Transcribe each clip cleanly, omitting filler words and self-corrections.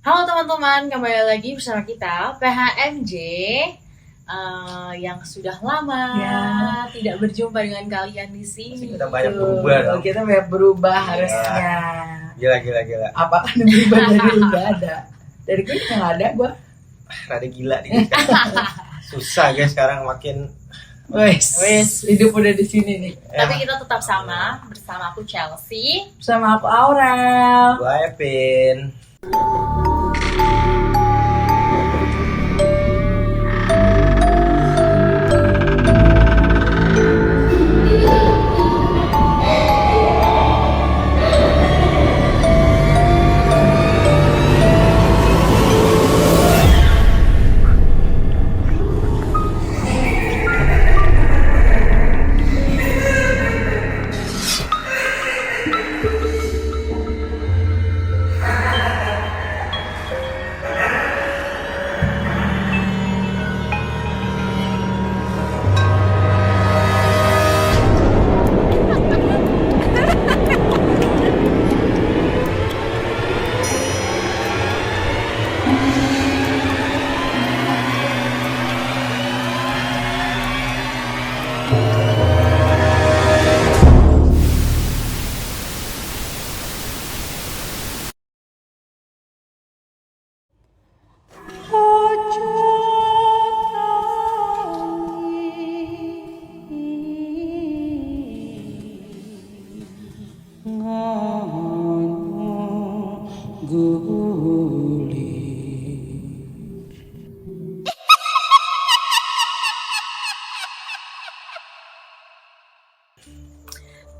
Halo teman-teman, kembali lagi bersama kita PHMJ yang sudah lama tidak berjumpa dengan kalian di sini. Kita banyak berubah dong. Kita banyak berubah harusnya. Gila. Apakah ada berubah dari lu nggak ada? Dari gue yang nggak ada gue. Rada gila nih. Susah guys sekarang makin. Wes, hidup udah di sini nih. Tapi kita tetap sama bersama aku Chelsea, Sama aku Aurel. Gue Epin.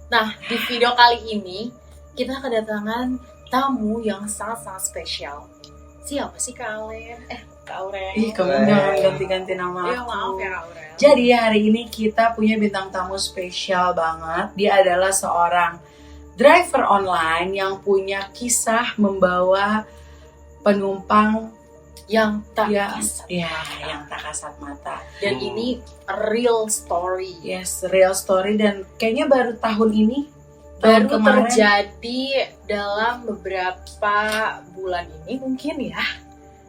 Nah, di video kali ini kita kedatangan tamu yang sangat-sangat spesial. Siapa sih Kak Aurel? Kak Aurel. Ih, kamu jangan ganti-ganti nama Iya, aku. maaf ya Kak Aurel. Jadi hari ini kita punya bintang tamu spesial banget. Dia adalah seorang driver online yang punya kisah membawa penumpang yang tak yang kasat yang tak kasat mata. dan ini real story. Yes, real story dan kayaknya baru tahun ini Baru tahun kemarin. terjadi dalam beberapa bulan ini mungkin ya.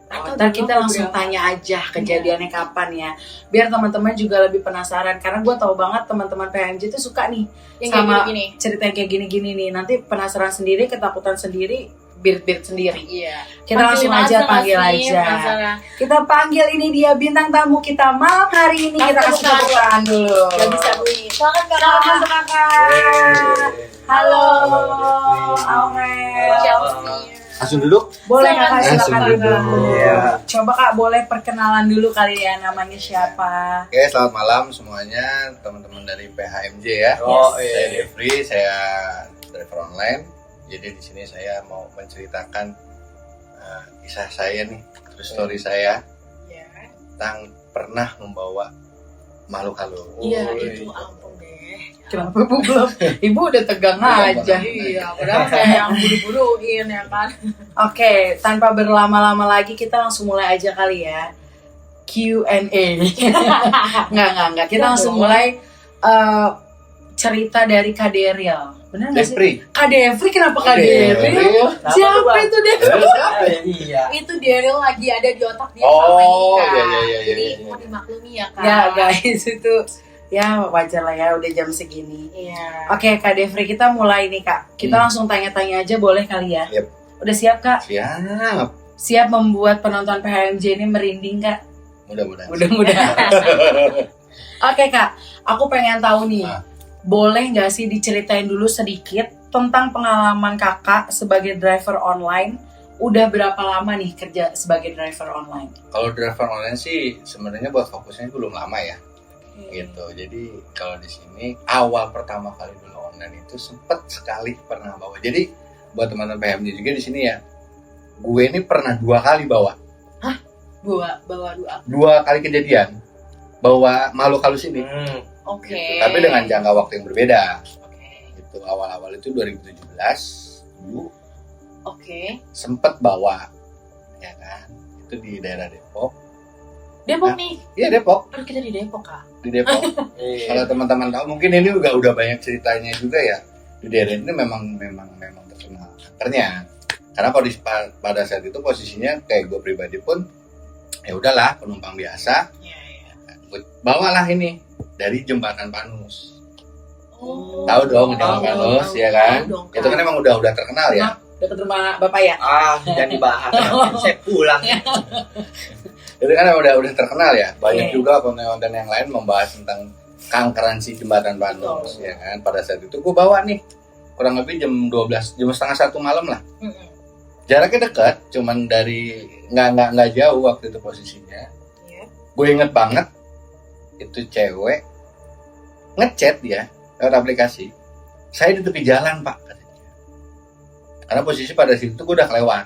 Ntar kita dalam langsung beberapa- tanya aja kejadiannya kapan ya. Biar teman-teman juga lebih penasaran karena gue tahu banget teman-teman PMJ itu suka nih yang sama kayak gini. cerita yang kayak gini-gini nih. Nanti penasaran sendiri, ketakutan sendiri, birit-birit sendiri. Iya. Kita langsung aja panggil aja. Kita panggil ini dia bintang tamu kita malam hari ini. Kita kasih tepuk tangan dulu. Gak bisa bunyi. Silakan Kak. Selamat untuk kakak. Halo, Aurel. Chelsea. Langsung duduk. Boleh kakak, Silakan. silakan Langsung kakak. duduk. Iya. Coba kak, boleh perkenalan dulu kali ya, namanya siapa? Oke, selamat malam semuanya teman-teman dari PHMJ ya. Oh, Saya iya. Devri, saya driver online. Jadi di sini saya mau menceritakan kisah saya nih, true story saya Iya. tentang pernah membawa makhluk halus. Iya, Oh, itu iya. ampun deh. Kenapa ibu belum? Ibu udah tegang aja. Iya, padahal saya yang buru-buruin ya kan. Oke, tanpa berlama-lama lagi kita langsung mulai aja kali ya. Q&A. Enggak. Kita langsung mulai cerita dari Kak Daryl. Bener nggak sih? Devri, Kak Devri, kenapa Kak Devri. Daryl? Siapa Bang? itu Devri? Iya. Itu Daryl lagi ada di otak dia Oh, sama Ika. iya. Jadi mau dimaklumi ya Kak. Ya guys, itu ya wajar lah ya udah jam segini. Iya. Oke Kak Devri, kita mulai nih Kak. Kita langsung tanya-tanya aja boleh kali ya? Yep. Udah siap Kak? siap. Siap membuat penonton PHMJ ini merinding Kak? Mudah-mudahan. Mudah-mudahan. Oke Kak, aku pengen tahu nih. Ah. Boleh nggak sih diceritain dulu sedikit tentang pengalaman kakak sebagai driver online? Udah berapa lama nih kerja sebagai driver online? Kalau driver online sih sebenarnya buat fokusnya belum lama ya. Gitu. Jadi kalau di sini awal pertama kali dulu online itu sempet sekali pernah bawa. Jadi buat teman-teman PHMJ juga di sini ya, gue ini pernah 2 kali bawa. Bawa dua. 2 kali kejadian bawa makhluk halus ini. Oke. Gitu. Tapi dengan jangka waktu yang berbeda. Oke. Itu awal-awal itu 2017 dulu Oke. sempet bawa, ya kan? Itu di daerah Depok. Depok Nah. nih. Iya Depok, Aduh, kita di Depok Kak. di Depok. Kalau teman-teman tahu mungkin ini udah banyak ceritanya juga ya. Di daerah ini memang terkenal kankernya. Karena pada saat itu posisinya kayak gue pribadi pun ya udahlah penumpang biasa. Gue bawalah ini dari Jembatan Panus. Tahu dong Jembatan Panus ya kan? Tahu dong, Itu kan emang udah terkenal ya. Dekat rumah Bapak ya? Jangan dibahas. Saya pulang. Itu kan emang udah terkenal ya. Banyak Iya. juga konten-konten yang lain membahas tentang keangkeran si Jembatan Panus ya kan. Pada saat itu gue bawa nih kurang lebih jam 12, jam setengah 1 malam lah. Jaraknya dekat, cuman dari nggak jauh waktu itu posisinya. Gue inget banget itu cewek ngechat dia lewat aplikasi. Saya di tepi jalan pak, katanya. Karena posisi pada situ gue udah kelewat.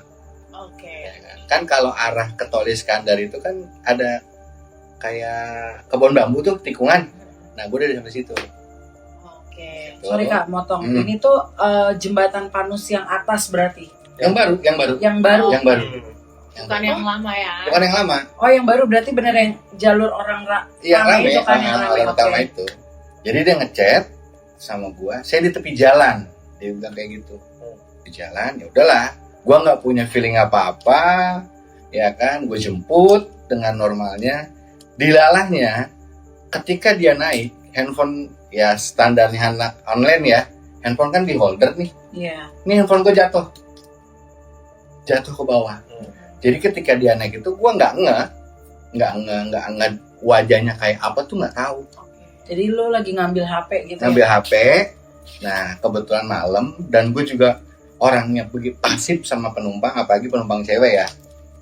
Ya kan kalau arah ke Tol Iskandar itu kan ada kayak kebun bambu tuh tikungan. Nah gue udah sampai situ. Sorry Kak, motong. Ini tuh Jembatan Panus yang atas berarti. Yang baru. Yang baru. Yang baru. Bukan yang lama ya. Bukan yang lama. Oh, yang baru berarti bener yang jalur orang Yang ramai rame, itu kan yang ramai. orang utama itu. Jadi dia ngechat sama gua, saya di tepi jalan. Dia bilang kayak gitu. Di jalan, ya udahlah. Gua nggak punya feeling apa-apa, ya kan? Gue jemput dengan normalnya. Dilalahnya, ketika dia naik, handphone ya standarnya anak online ya, handphone kan di holder nih. Iya. Ini handphone gue jatuh ke bawah. Jadi ketika dia naik itu gue nggak wajahnya kayak apa tuh nggak tahu. Jadi lu lagi ngambil HP gitu. Ngambil HP. Nah kebetulan malam dan gue juga orangnya begitu pasif sama penumpang, apalagi penumpang cewek ya.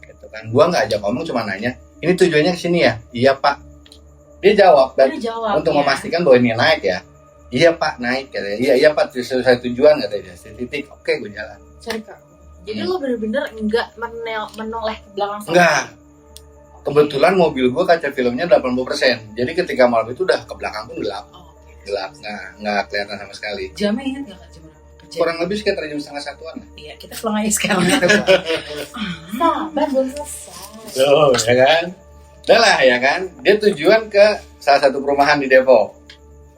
Gitu kan. Gue nggak ajak ngomong, cuma nanya, ini tujuannya ke sini ya? Iya pak. Dia jawab dan untuk memastikan bahwa ini naik ya. Iya pak naik katanya. Iya pak sesuai tujuan katanya. Titik. Oke gue jalan. Sorry Kak. Jadi lo bener-bener enggak menoleh ke belakang sama Enggak. Kebetulan mobil gue kaca filmnya 80%. Jadi ketika malam itu udah ke belakang pun gelap. Gelap. Nggak kelihatan sama sekali. Jamnya ingat nggak Kak? Jam berapa? Kurang lebih sekitar jam setengah satuan. Iya, kita pulang aja sekarang. Sabar belum selesai. Tuh, ya kan? Udah lah ya kan. Dia tujuan ke salah satu perumahan di Depok.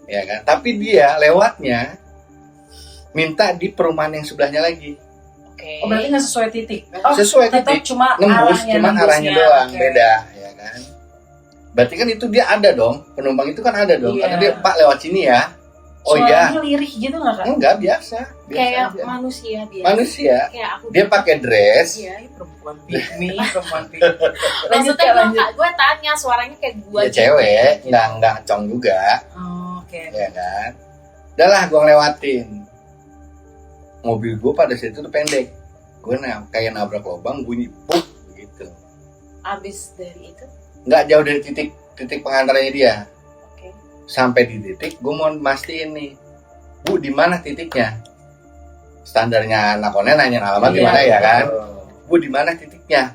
Ya kan? Tapi dia lewatnya minta di perumahan yang sebelahnya lagi. Oh, berarti nggak sesuai titik. Sesuai tetap titik. cuma Nembus, cuma arahnya doang, Oke. beda, ya kan? Berarti kan itu dia ada dong, penumpang itu kan ada dong. Iya. Karena dia Pak lewat sini ya. Oh Suaranya iya, lirih gitu nggak Kak? enggak biasa. Kayak aja. manusia biasa. Manusia. Kayak aku. Dia pakai dress. Iya, ini perempuan pick me, perempuan pick. Maksudnya gue tanya suaranya kayak gue. Dia cewek, enggak cong juga, Oh, oke. ya kan? Udah lah, gue ngelewatin. Mobil gue pada saat itu tuh pendek. Gue kayak nabrak lubang, bunyi puk gitu. Abis dari itu. Nggak jauh dari titik pengantarnya dia. Oke. Sampai di titik, gue mau mastiin nih, Bu, di mana titiknya? Standarnya anak online nanya alamat di mana ya kan? Bu, di mana titiknya?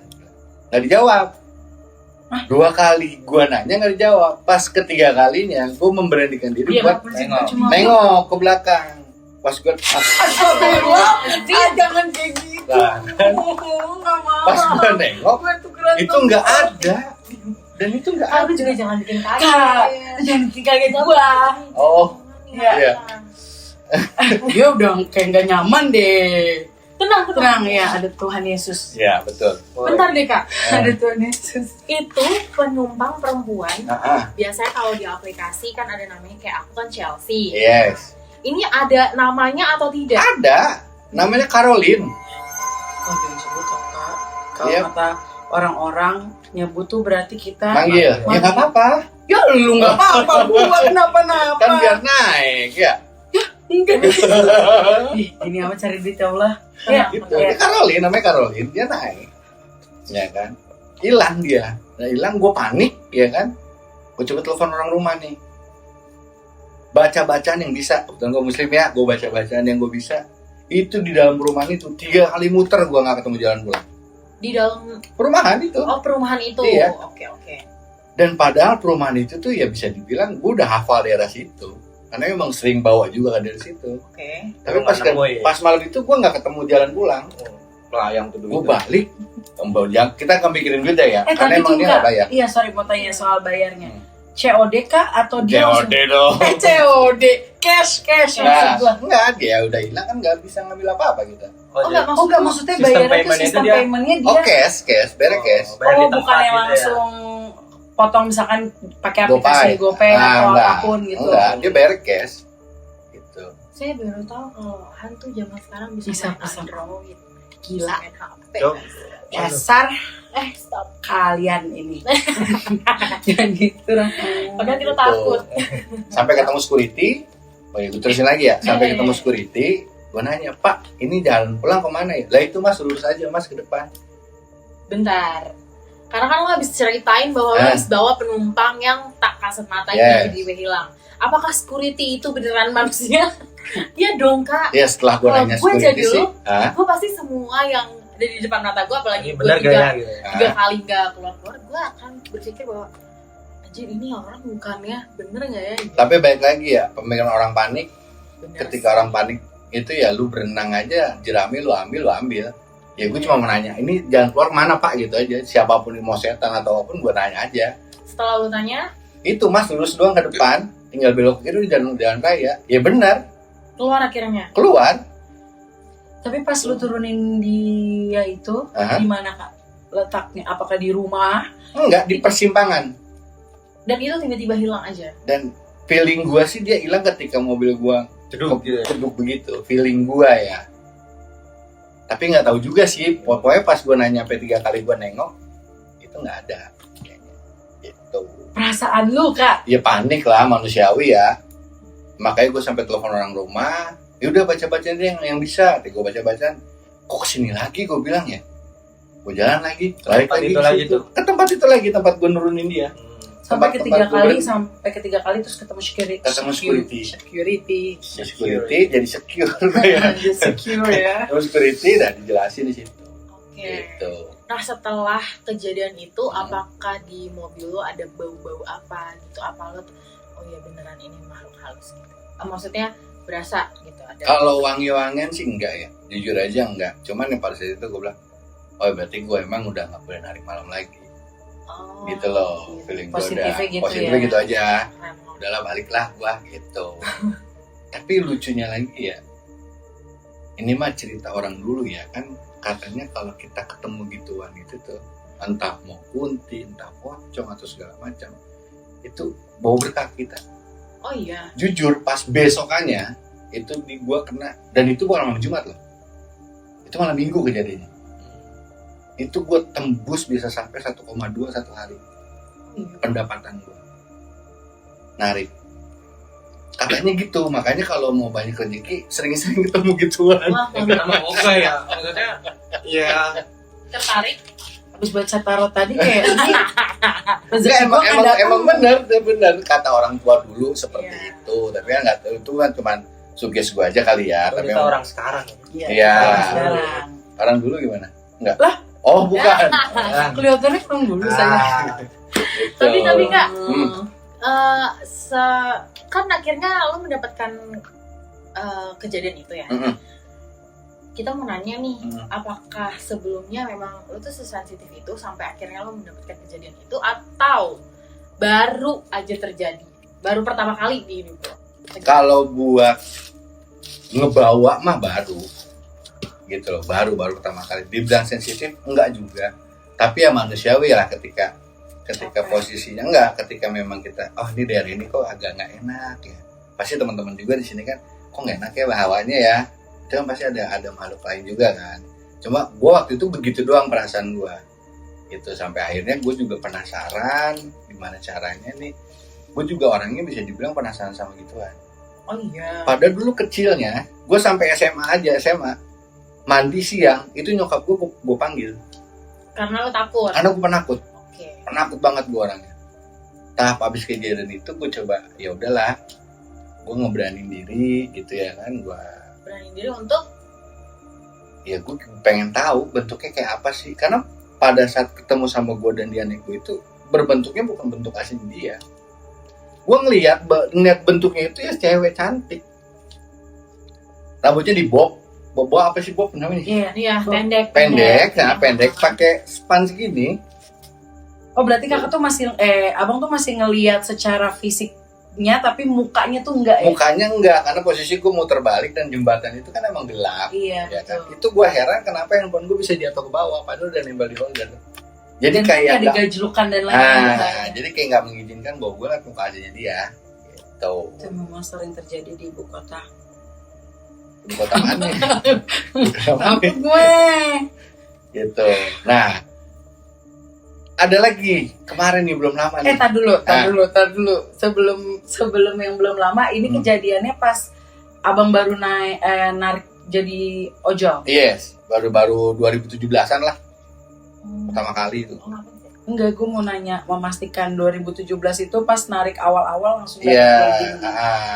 Nggak dijawab. 2 kali gue nanya nggak dijawab. Pas ketiga kalinya, gue memberanikan diri buat nengok ke belakang. Pas gue Jangan kayak gitu. Nah, pas gue nengok, itu nggak ada. Dan itu nggak ada. Aku juga jangan bikin kaget. Kak, jangan bikin kaget gua. Oh, Iya. Dia udah kayak nggak nyaman deh. Tenang. Ya, ada Tuhan Yesus. ya betul. Bentar deh Kak. Ada Tuhan Yesus. Itu penumpang perempuan. Ah, Biasanya kalau di aplikasi kan ada namanya kayak aku kan Chelsea. yes. Ini ada namanya atau tidak? Ada. Namanya Caroline. Oh, jangan sebut Kak. Kalau Iya. kata orang-orang nyebut tuh berarti kita Manggil. Ya nggak apa-apa. Ya lu nggak apa-apa, gua kenapa-napa. Kan biar naik ya. Enggak. Ih, ini apa cari duit ya Allah. Ya, Gitu. Dia Caroline, namanya Caroline, dia naik, ya kan, hilang dia. Nah hilang, gue panik, ya kan, gue coba telepon orang rumah nih, baca-bacaan yang bisa, kebetulan gue muslim ya, gue baca-bacaan yang gue bisa, itu di dalam perumahan itu 3 kali muter gue nggak ketemu jalan pulang. Di dalam Perumahan itu. perumahan itu. Iya. Oke. Dan padahal perumahan itu tuh ya bisa dibilang gue udah hafal daerah situ, karena emang sering bawa juga kan dari situ. Oke. Tapi pas malam itu gue nggak ketemu jalan pulang. Pelayang tuh Gue balik, kita akan mikirin duit ya, karena tapi emang dia juga, nggak bayar. iya sorry mau tanya soal bayarnya. COD kah atau dia COD dong. COD, cash Nah, maksud gua. enggak, dia udah hilang kan nggak bisa ngambil apa-apa kita. Oh enggak, Oh enggak, maksudnya Sistem bayarnya tuh payment-nya sistem itu dia- paymentnya dia. Oh cash, bere cash. bayar di Oh tempat bukan yang gitu ya. langsung potong misalkan pakai aplikasi GoPay. GoPay atau enggak. apapun gitu. Enggak, dia bayar cash. Gitu. Saya baru tahu kalau hantu zaman sekarang bisa Bisa main pesan. Android. Gila. Bisa main HP. Cok. Dasar Stop. kalian ini. Jangan gitu lah. Padahal kita Gitu. takut. Sampai ketemu security. Oh ya, gue terusin lagi ya. Sampai ketemu security, gue nanya, "Pak, ini jalan pulang kemana ya?" Lah itu Mas, lurus aja Mas ke depan. Bentar. Karena kan lo habis ceritain bahwa lo habis bawa penumpang yang tak kasat mata Yes. tiba-tiba hilang. Apakah security itu beneran manusia? Iya dong kak. Ya setelah gue Kalau nanya gue security jadi sih, lu, "Hah? Gue pasti semua yang ada di depan mata gue, apalagi Ini gue benar gak ya gitu. tiga kali nggak keluar, gue akan berpikir bahwa anjir ini orang bukannya bener nggak ya? Tapi baik lagi ya, pemikiran orang panik. Bener Ketika orang panik itu ya lu berenang aja, jerami lu ambil. Ya gue cuma mau nanya, ini jalan keluar mana Pak gitu aja. Siapapun yang mau setan atau apapun gue nanya aja. Setelah lu tanya, Itu Mas lurus doang ke depan, tinggal belok kiri di jalan raya. Ya benar, keluar akhirnya. keluar. Tapi pas lu turunin dia itu Aha. di mana kak letaknya? Apakah di rumah? Enggak, di persimpangan. Dan itu tiba-tiba hilang aja. Dan feeling gua sih dia hilang ketika mobil gua Ceduk gitu ya. keduk begitu. Feeling gua ya. Tapi nggak tahu juga sih. Pokoknya pas gua nanya sampai 3 kali gua nengok, itu nggak ada. Kayaknya. Gitu. Perasaan lu kak? Ya panik lah, manusiawi ya. Makanya gue sampai telepon orang rumah. Ya udah baca-bacain deh yang bisa. Gue baca-bacaan. Kok kesini lagi gue bilang ya. Gue jalan lagi. Balik Tempat lagi itu ke lagi situ. tuh. Ke tempat itu lagi, tempat gue nurunin dia. Sampai Tempat- ketiga tempat gua kali, berhenti. sampai ketiga kali terus ketemu security. Ketemu security. Security. Security jadi secure. Secure ya. Terus security dan dijelasin di situ. Oke. Gitu. Nah setelah kejadian itu, apakah di mobil lo ada bau-bau apa gitu? Apa lo, oh ya beneran ini makhluk halus gitu? Maksudnya berasa gitu ada. Kalau wangi-wangian sih enggak ya. Jujur aja enggak. Cuman yang pada saat itu gue bilang, oh berarti gue emang udah nggak boleh narik malam lagi. Oh, Gitu loh. Feeling gue udah Positifnya gitu positifnya ya. gitu aja. keren. Udahlah baliklah gua gitu. Tapi lucunya lagi ya, ini mah cerita orang dulu ya kan, katanya kalau kita ketemu gituan itu tuh entah mau kunti, entah pocong atau segala macam, itu bawa berkah kita. Oh iya. Jujur pas besokannya itu di gua kena, dan itu bukan malam Jumat loh, itu malam Minggu kejadiannya. Itu gua tembus bisa sampai 1,2 satu hari pendapatan gua narik. Katanya gitu, makanya kalau mau banyak rezeki sering-sering ketemu gituan. Wah, Ya kenapa moga ya? Maksudnya ya tertarik. Habis baca tarot tadi kayak ini Enggak, rezeki gua kan datang. emang bener kata orang tua dulu seperti Iya. itu. Tapi kan nggak tahu, itu kan cuman suges gua aja kali ya. Tapi kita emang orang sekarang. Iya. Sekarang. orang dulu gimana? Enggak. Lah? Oh bukan. Ya. Kelihatannya kurang dulu saya. Gitu. Tapi Kak, Hmm. kan akhirnya lo mendapatkan kejadian itu ya. Mm-mm. Kita mau nanya nih, Mm. apakah sebelumnya memang lo tuh sesensitif itu sampai akhirnya lo mendapatkan kejadian itu, atau baru aja terjadi, baru pertama kali di hidup lo? Kalau buat ngebawa mah baru gitu loh, baru pertama kali. Dibilang sensitif enggak juga, tapi ya manusiawi lah ketika Oke. posisinya enggak, ketika memang kita oh ini daerah ini kok agak nggak enak ya, pasti teman-teman juga di sini kan kok nggak enak ya hawanya ya, itu kan pasti ada makhluk lain juga kan. Cuma gue waktu itu begitu doang perasaan gue itu, sampai akhirnya gue juga penasaran gimana caranya nih. Gue juga orangnya bisa dibilang penasaran sama gituan. Oh iya. Padahal dulu kecilnya, gue sampai SMA mandi siang itu nyokap gue panggil Karena lo takut. karena gue penakut Oke. banget gue orangnya. Tahap abis kejadian itu gue coba ya udahlah, gue ngeberanin diri gitu ya kan, gue Berani diri untuk ya gue pengen tahu bentuknya kayak apa sih, karena pada saat ketemu sama gue dan dia gue itu berbentuknya bukan bentuk asli dia. Gue ngelihat bentuknya itu ya cewek cantik, rambutnya di bob apa sih bob namanya? Iya. iya pendek. Pendek pakai span segini. Oh berarti kakak tuh masih abang tuh masih ngelihat secara fisik lampunya tapi mukanya tuh enggak ya? Mukanya enggak, karena posisi gue muter balik dan jembatan itu kan emang gelap. Iya, Ya kan? betul. Itu gue heran kenapa handphone gue bisa jatuh ke bawah padahal udah nembal di holder. Jadi Dan kayak ada gajlukan dan lain-lain. jadi kayak nggak mengizinkan bahwa gue liat muka aslinya dia. Gitu. Itu memang sering terjadi di ibu kota. Di kota mana? Apa gue? Gitu. Nah, ada lagi kemarin nih belum lama nih. Tar dulu. Sebelum yang belum lama ini kejadiannya pas abang baru narik jadi ojol. Yes, baru 2017-an lah pertama kali itu. Enggak, gue mau nanya, memastikan 2017 itu pas narik awal-awal langsung Iya. narik loading.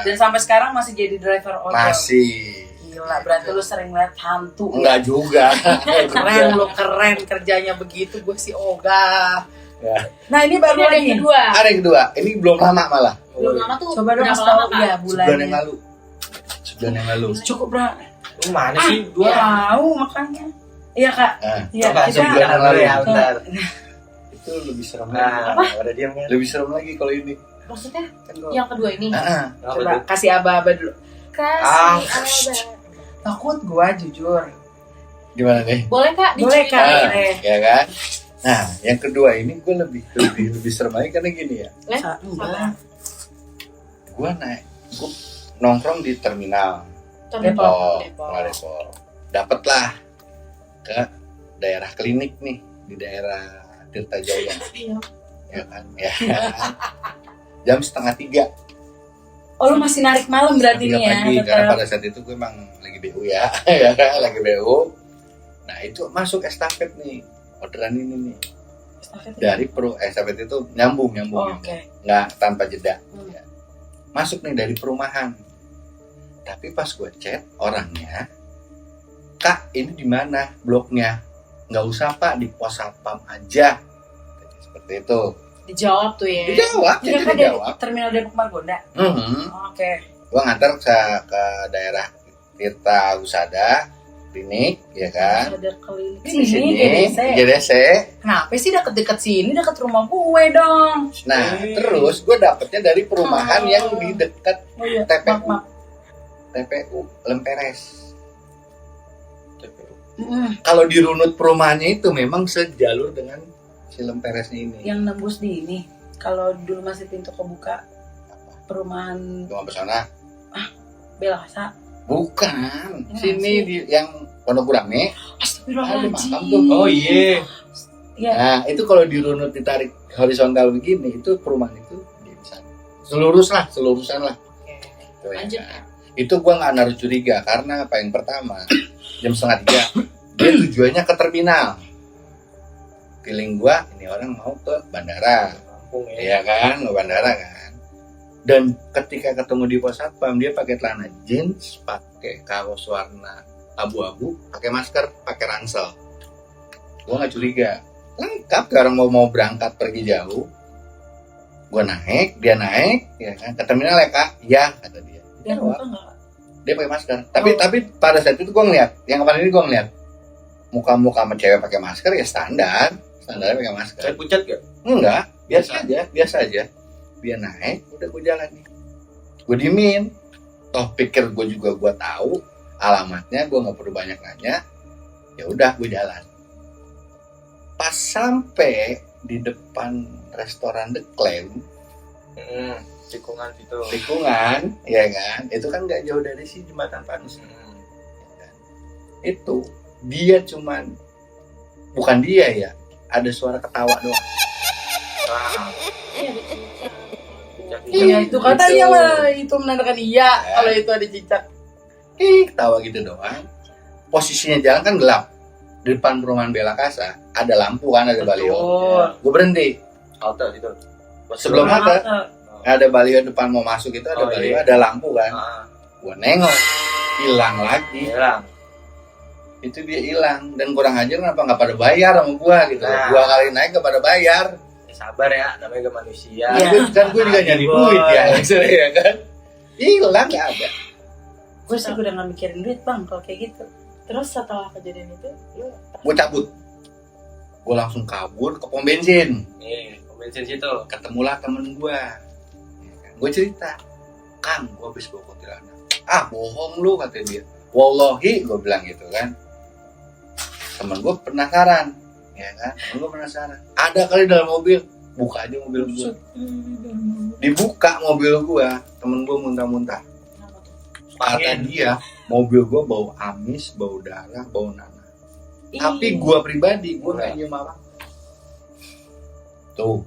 Dan sampai sekarang masih jadi driver ojol. Masih. Gila, berarti lu sering lihat hantu. Enggak juga. Keren lo, keren kerjanya begitu, gue sih ogah. Ya. Nah ini baru Ini ada yang lagi. kedua. Ada yang kedua, ini belum lama malah. Belum lama tuh. Coba dong berapa kasih lama, tahu Kak? ya Sebulan yang bulannya. lalu. Sebulan yang lalu. Cukup berapa? Lu mana sih? Dua. Tahu makanya. Iya kak. Nah, Iya Coba kita. sebulan yang lalu. ya, bentar. itu lebih serem Nah, lagi. ada diam kan? Lebih serem lagi kalau ini. Maksudnya Kan gua- yang kedua ini. Apa Coba tuh? kasih aba-aba dulu. Kasih Takut gua jujur. Gimana nih? Boleh Kak Boleh, diceritain? Kak. Nah, ya kan? Nah, yang kedua ini gue lebih serem lagi karena gini ya. Enggak. Gue nongkrong di terminal. Depok. Depok. Dapatlah ke daerah klinik nih di daerah Tirta Jaya. Iya. Ya kan? Ya. Jam 2:30 Oh lu masih narik malam berarti nih ya? pagi, karena pada saat itu gue emang lagi BU ya, ya kan? Lagi BU. Nah itu masuk estafet nih, orderan ini nih dari estafet itu nyambung, Oh, oke. nggak tanpa jeda. Hmm. Ya. Masuk nih dari perumahan. Tapi pas gue chat orangnya, Kak ini di mana bloknya? Nggak usah Pak, di pos satpam aja. Seperti itu. Dijawab tuh ya. Dijawab, Iya jadi kan dari dijawab. terminal Depok Margonda. Oke. Gue nganter ke daerah Tirta Husada klinik, ya kan? Ada klinik Di sini GDC. GDC. Kenapa sih deket-deket sini, deket rumah gue dong? Nah, terus gue dapetnya dari perumahan Oh. yang di dekat Oh iya, TPU. maaf. TPU Lemperes. Mm-mm. Kalau dirunut perumahannya itu memang sejalur dengan si Lemperesnya ini. Yang nembus di ini. Kalau dulu masih pintu kebuka, perumahan Cuma pesona. Belasa. Bukan. Ya, Sini sih. di yang Pondok Gurame. Ada makam tuh. Astagfirullahaladzim. Oh iya. Ya, Nah, itu kalau dirunut ditarik horizontal begini, itu perumahan itu di sana. Selurusan lah. Tuh, ya Lanjut. kan? Itu gua nggak naruh curiga karena apa, yang pertama jam 2:30 dia tujuannya ke terminal. Feeling gua ini orang mau ke bandara, Kampung ya. ya kan, ke bandara kan. Dan ketika ketemu di pos satpam dia pakai celana jeans, pakai kaos warna abu-abu, pakai masker, pakai ransel. Gua nggak curiga, lengkap kayak orang mau berangkat pergi jauh. Gua naik, dia naik, ya kan, ke terminal ya Kak, ya kata dia. dia buka nggak? Dia pakai masker. Tapi Oh. tapi pada saat itu gue ngeliat, yang kemarin ini gue ngeliat muka-muka sama cewek pakai masker ya standarnya pakai masker. Saya pucat gak? Enggak, biasa aja. Dia naik, udah gue jalan nih. Gue diemin. Toh pikir gue juga gue tahu alamatnya, gue nggak perlu banyak nanya. Ya udah gue jalan. Pas sampai di depan restoran The Clam, Tikungan situ. tikungan, ya kan? Itu kan nggak jauh dari si jembatan Panus. Itu dia cuman, bukan dia ya, ada suara ketawa doang. Iya itu katanya lah, itu menandakan iya kalau itu ada cicak. Ketawa gitu doang. Posisinya jalan kan gelap. Di depan perumahan Bella Casa ada lampu kan, ada baliho. Betul. Gue berhenti. Halte situ. Sebelum halte Mata. ada baliho depan mau masuk itu, ada Oh, baliho, iya. ada lampu kan. Ah, Gue nengok, hilang lagi. hilang. Itu dia hilang, dan kurang ajar kenapa nggak pada bayar sama gua gitu. Nah. Gua kali naik nggak pada bayar. Ya, sabar ya, namanya juga manusia. Iya. Kan gue juga nyari Boy. duit ya, maksudnya ya kan. Hilang nggak ada. Gue sih udah gak mikirin duit bang kalau kayak gitu. Terus setelah kejadian itu, lu Gue cabut. Gue langsung kabur ke pom bensin. Nih, pom bensin situ. Ketemulah temen gua. Ya kan. Gue cerita, Kang, gue habis bawa kuntilanak. Ah, bohong lu, kata dia. Wallahi, gue bilang gitu kan. Temen gue penasaran, ya kan? Temen gue penasaran. Ada kali dalam mobil, buka aja mobil gue. Dibuka mobil gue, temen gue muntah-muntah. Kata dia, mobil gue bau amis, bau darah, bau nanah. Tapi gue pribadi, gue nggak nyium apa. Tuh.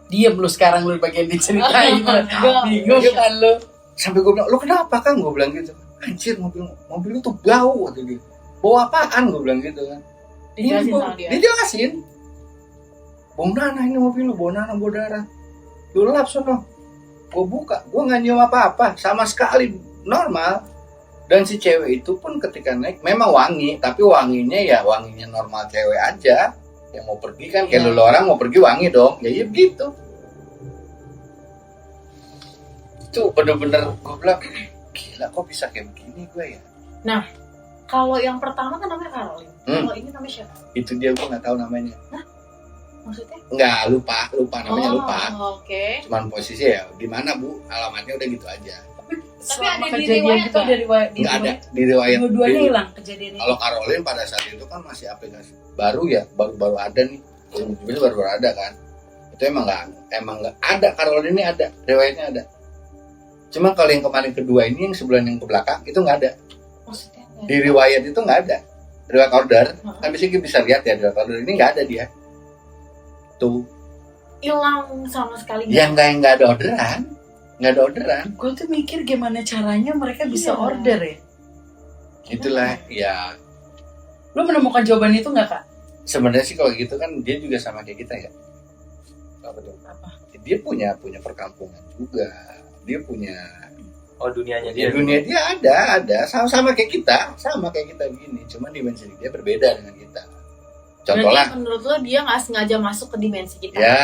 Diem lu sekarang, lu bagian diceritain. Bingung Iya. kan lu. Sampai gue bilang, lu kenapa Kang? Gue bilang gitu. Anjir, mobil lu tuh bau, kata dia. Bau apaan? Gue bilang gitu kan. Dijelasin Ini sama dia. dijelasin. Bau nanah ini mobil lu, bau nanah, bau darah. Lu lap sono. Gue buka, gue nggak nyium apa-apa, sama sekali normal. Dan si cewek itu pun ketika naik memang wangi, tapi wanginya ya wanginya normal cewek aja. Yang mau pergi kan kayak lu orang mau pergi wangi dong, ya begitu. Itu bener-bener gue bilang, gila kok bisa kayak begini gue ya. Kalau yang pertama kan namanya Caroline. Kalau ini namanya siapa? Itu dia gue nggak tahu namanya. Maksudnya? Nggak, lupa namanya lupa. Oke. Cuman posisi ya di mana Bu, alamatnya udah gitu aja. Selama ada di kejadian riwayat itu nggak? ada riwayat di Nggak ada riwayat. di riwayat. Dua-duanya Di- hilang kejadian itu. Kalau Caroline pada saat itu kan masih aplikasi baru ya, baru ada nih. Sebenarnya baru ada kan. Itu emang nggak ada. Caroline ini ada, riwayatnya ada. Cuma kalau yang kemarin kedua ini yang sebulan yang ke belakang itu nggak ada. Maksudnya Di riwayat itu nggak ada. Riwayat order, Heeh. kan biasanya kita bisa lihat ya riwayat order ini nggak ada dia. Tuh, hilang sama sekali. yang nggak ada orderan, nggak ada orderan. Gue tuh mikir gimana caranya mereka bisa Iya. order ya. Itulah ya. Lu menemukan jawaban itu nggak Kak? Sebenarnya sih kalau gitu kan dia juga sama kayak kita ya. Apa tuh? Dia punya perkampungan juga. Dia punya Oh, dunianya di dia. dunia dia ada sama kayak kita gini. Cuma dimensi dia berbeda dengan kita. Contoh lah, Berarti menurut lo dia nggak sengaja masuk ke dimensi kita? ya.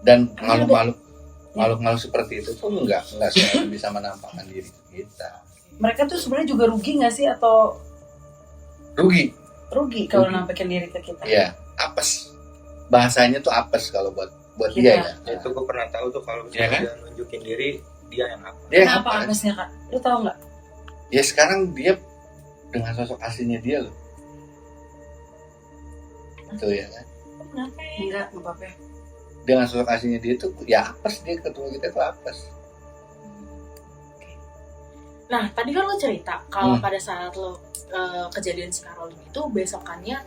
Dan Karena makhluk seperti itu pun nggak selalu bisa menampakkan diri kita. Mereka tuh sebenarnya juga rugi nggak sih atau Rugi, rugi kalau Rugi. nampakin diri ke kita? ya apes. Bahasanya tuh apes kalau buat Kita. dia ya. Ya, itu gue pernah tahu tuh kalau Iya kan? dia nunjukin diri, dia yang apa? Dia Kenapa apes. apesnya Kak? Lu tahu nggak? Ya sekarang dia dengan sosok aslinya dia loh. Tuh ya kan. Kenapa ya? Enggak, nggak apa-apa. Dengan sosok aslinya dia tuh ya apes, dia ketemu kita tuh apes. Nah, tadi kan lo cerita kalau Hmm. pada saat lo kejadian si Caroline itu besokannya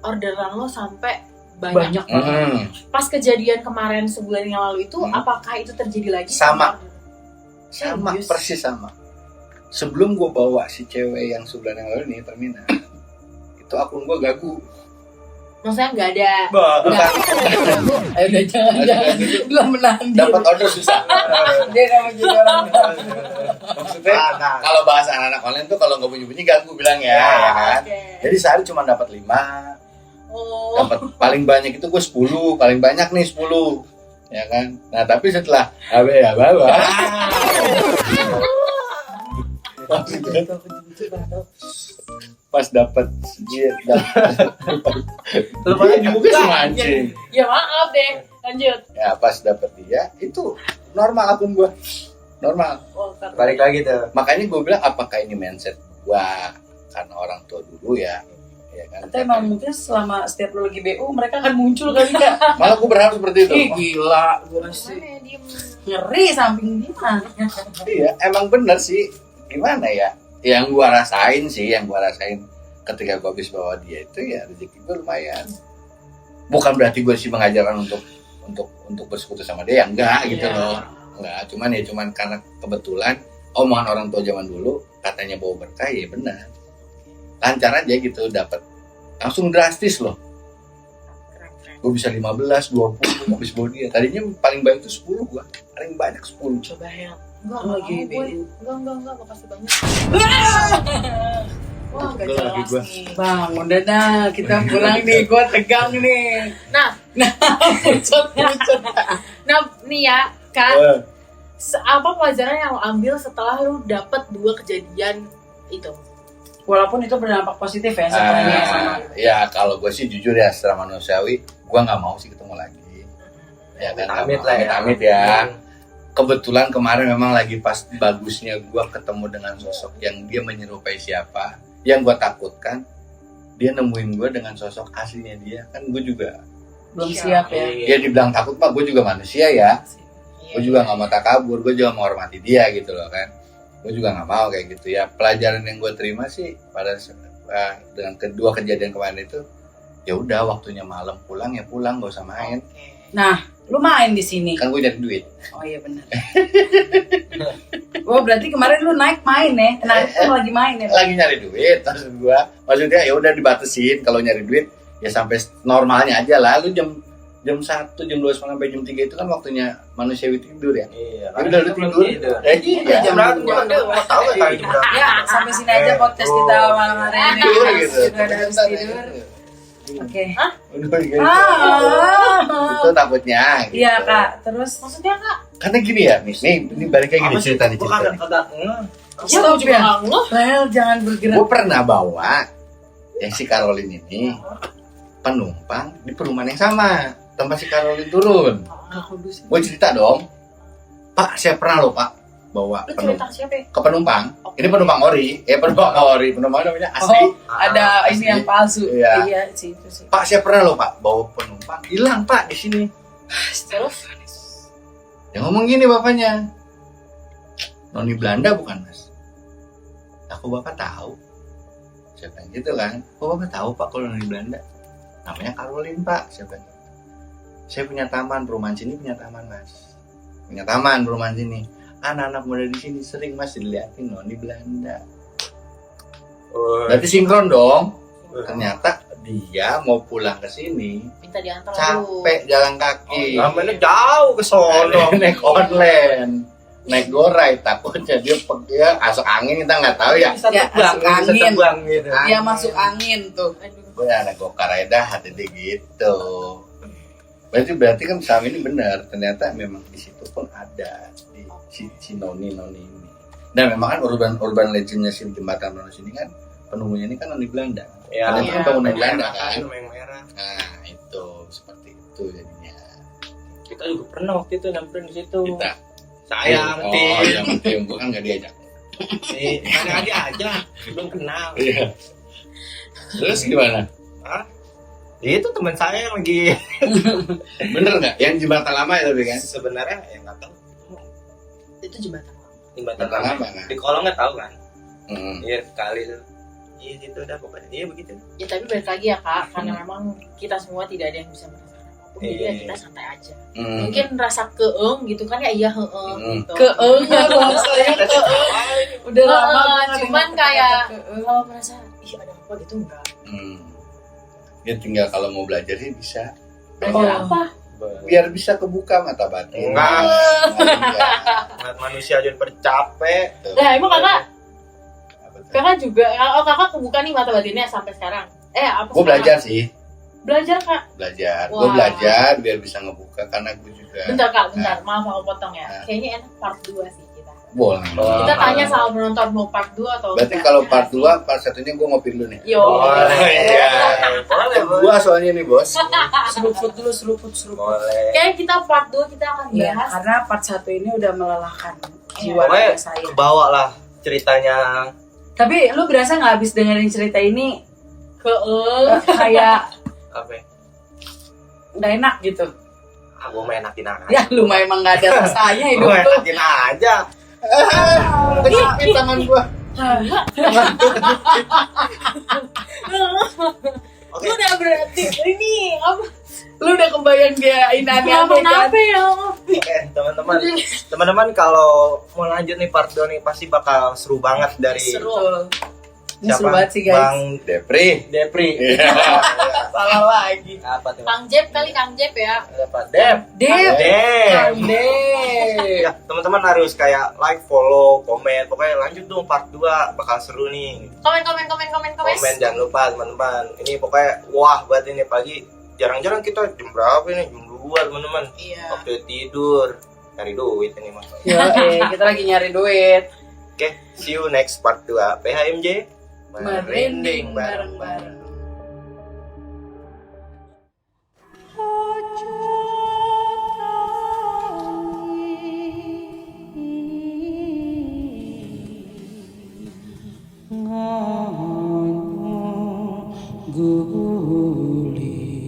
orderan lo sampai banyak. Banyak. Pas kejadian kemarin sebulan yang lalu itu, Hmm. apakah itu terjadi lagi? Sama. Sama. Sama, Serius? persis sama. Sebelum gue bawa si cewek yang sebulan yang lalu ini terminal, itu akun gue gagu. Maksudnya nggak ada. Bukan. Ayo udah jangan belum menahan diri. Dapat order susah. Dia nama jadi orang. Maksudnya kalau bahasa anak-anak online tuh kalau nggak bunyi-bunyi gagu bilang ya, ya kan. Oke. Jadi sehari cuma dapat 5, Oh. dapat paling banyak itu gue 10, paling banyak nih 10, ya kan. Nah tapi setelah ya bawa. Pas dapat dia Lu pada di muka sama anjing. Ya maaf deh. Lanjut. Ya pas dapat dia itu normal akun gue, normal. Oh, karena- balik lagi tuh. Makanya gue bilang apakah ini mindset gue karena orang tua dulu ya kan. Atau emang mungkin selama setiap lu lagi BU mereka akan muncul kali Kak. Malah gue berharap seperti itu. Ih gila, gue sih Makanya diem. ngeri samping dia. Iya, emang bener sih. Gimana ya? Yang gua rasain ketika gua habis bawa dia itu ya rezeki gua lumayan. Bukan berarti gua sih mengajarkan untuk bersekutu sama dia, ya enggak gitu Iya. loh. Enggak, cuman karena kebetulan omongan orang tua zaman dulu katanya bawa berkah, ya benar. Lancar aja gitu dapat. Langsung drastis loh. Keren-keren. Gua bisa 15, 20 habis bawa dia. Tadinya paling banyak tuh 10 gua. Paling banyak 10. Coba help. Enggak, Lagi lagi BU. enggak, makasih banyak. Wah gak Gua lagi jelas gua. nih. Bang, udah dah kita pulang nih, gue tegang nih. Nah, Pucet. nah nih ya, Kak. Eh, Apa pelajaran yang lo ambil setelah lu dapet 2 kejadian itu? Walaupun itu berdampak positif ya sebenarnya sama. ya kalau gue sih jujur ya secara manusiawi gue nggak mau sih ketemu lagi, Ya kan, Amit lah ya. amit ya. Kebetulan kemarin memang lagi pas bagusnya gue ketemu dengan sosok yang dia menyerupai siapa. Yang gue takutkan dia nemuin gue dengan sosok aslinya dia. Kan gue juga Belum siap ya. ya dibilang takut mah, gue juga manusia ya. Iya. Gue juga nggak mau takabur, gue juga menghormati dia gitu loh kan. Gue juga nggak mau kayak gitu ya. Pelajaran yang gue terima sih pada dengan kedua kejadian kemarin itu, ya udah waktunya malam pulang ya pulang, gak usah main. Nah, lu main di sini. Kan gue nyari duit. Oh iya benar. Oh berarti kemarin lu naik main ya? Naik tuh lagi main ya? Lagi nyari duit maksud gue. Maksudnya ya udah dibatasin kalau nyari duit ya sampai normalnya aja lah. Lu jam 1, jam 2 sampai jam 3 itu kan waktunya manusiawi tidur ya. Iya. Ya udah lu tidur. Iya. Jam Berapa? dua. Mau tahu nggak kali jam berapa? Ya sampai sini aja podcast kita malam hari ini. Tidur gitu. Kita udah harus tidur. Oke. Udah gitu. Ah. Itu takutnya gitu. Iya kak. Terus Maksudnya Kak? Karena gini ya, ini balik kayak gini Apa sih? cerita nih Gua cerita. kagak Ya aku juga nggak ngeh. Well, jangan bergerak. Gue pernah bawa yang si Caroline ini penumpang di perumahan yang sama tempat si Caroline turun. Gue cerita dong, Pak, saya pernah loh Pak bawa Lu cerita penumpang siapa ya? ke penumpang. Oke. Ini penumpang ori, penumpang namanya asli. Oh, ada asli. ini yang palsu. Iya. Iya sih itu sih. Pak, saya pernah loh Pak bawa penumpang hilang Pak di sini. Terus? Dia ngomong gini bapaknya, noni Belanda bukan Mas? Aku bapak tahu. Saya bilang gitu kan. Oh bapak tahu Pak kalau noni Belanda? Namanya Caroline Pak. Saya bilang. Saya punya taman, perumahan sini punya taman Mas. Punya taman perumahan sini. Anak-anak muda di sini sering Mas dilihatin noni Belanda. Berarti sinkron dong. Ternyata dia mau pulang ke sini Minta diantar dulu. capek jalan kaki. Namanya jauh ke sono. Naik online, naik gorai, takutnya dia asok angin kita nggak tahu ya. Bisa Ya, terbang, asal bisa angin. terbang gitu. Dia masuk angin tuh. Aduh. Gue anak gokar aja dah hati dia gitu. Berarti kan selama ini benar, ternyata memang di situ pun ada di si noni ini. Dan memang kan urban legendnya si jembatan Noni ini kan penunggunya ini kan noni Belanda. Ya, Karena itu kan bangunan yang Belanda merah kan. Yang merah. Nah itu seperti itu jadinya. Kita juga pernah waktu itu nyamperin di situ. Kita Sayang, yang tim gue kan nggak diajak. Ada aja, belum kenal. Iya. Terus gimana? Itu teman saya yang lagi Bener nggak? Yang jembatan lama itu kan? sebenarnya ya nggak tahu. Itu jembatan. Jembatan Jembatan lama. lama. Di kolong nggak tahu kan? Hmm. Iya kali itu. Iya gitu udah pokoknya. Iya begitu. Ya tapi balik lagi ya Kak, karena memang kita semua tidak ada yang bisa merasakan apapun, jadi ya Iya. kita santai aja. Hmm. Mungkin rasa keeng gitu kan ya, iya heeng gitu. Keeng saya keeng. Udah lama Heeh, banget cuman dengar kayak kata keeng. kalau merasa ih ada apa gitu enggak. Hmm. Ya tinggal kalau mau belajar sih bisa. Belajar Oh. apa? Biar bisa kebuka mata batin. Enggak. Enggak. Ngeliat manusia aja bercapek. Tuh. Nah, emang Kakak Apa tuh? Kakak juga, Kakak kebuka nih mata batinnya sampai sekarang. Apa Gue sekarang? belajar sih, Belajar Kak. belajar. Wah. Gue belajar biar bisa ngebuka karena gue juga. Bentar Kak, bentar. Maaf aku potong ya. Nah. Kayaknya enak part 2 sih kita. Boleh. Oh. Kita tanya sama penonton mau part 2 atau Berarti enggak. kalau part 2, part satunya gue ngopi dulu nih. Yo. Iya. Boleh, Part 2 soalnya nih bos. Seruput dulu, seruput. Boleh. Kayak kita part 2 kita akan Iya, bahas karena part 1 ini udah melelahkan jiwa Pokoknya raga saya. kebawa lah ceritanya. Tapi lu berasa nggak habis dengerin cerita ini keeng. kayak Apa ya? nggak enak gitu? Gue main enakin aja. Ya lu mah emang nggak ada rasanya hidup Gue lu. enakin aja. Kejepit tangan gue. Oke. Lu udah berarti ini apa? Lu udah kebayang dia ini aneh-aneh kan? Kenapa ya? Oke, teman-teman kalau mau lanjut nih part 2 nih pasti bakal seru banget dari Seru. Ini seru banget sih guys. Bang Depri. Depri. Iya. Salah lagi. Apa tuh? Kang Jeb kali Kang Jeb ya. Apa? Dep. Dep. Dep. Dep. Ya, teman-teman harus kayak like, follow, komen. Pokoknya lanjut dong part 2 bakal seru nih. Komen. Komen jangan lupa teman-teman. Ini pokoknya wah buat ini pagi jarang-jarang kita jam berapa ini? Jam 2 teman-teman. Iya. Waktu tidur. Cari duit ini mah. Yo, kita lagi nyari duit. Oke, see you next part 2 PHMJ. Merinding bareng-bareng. Ojo peduli.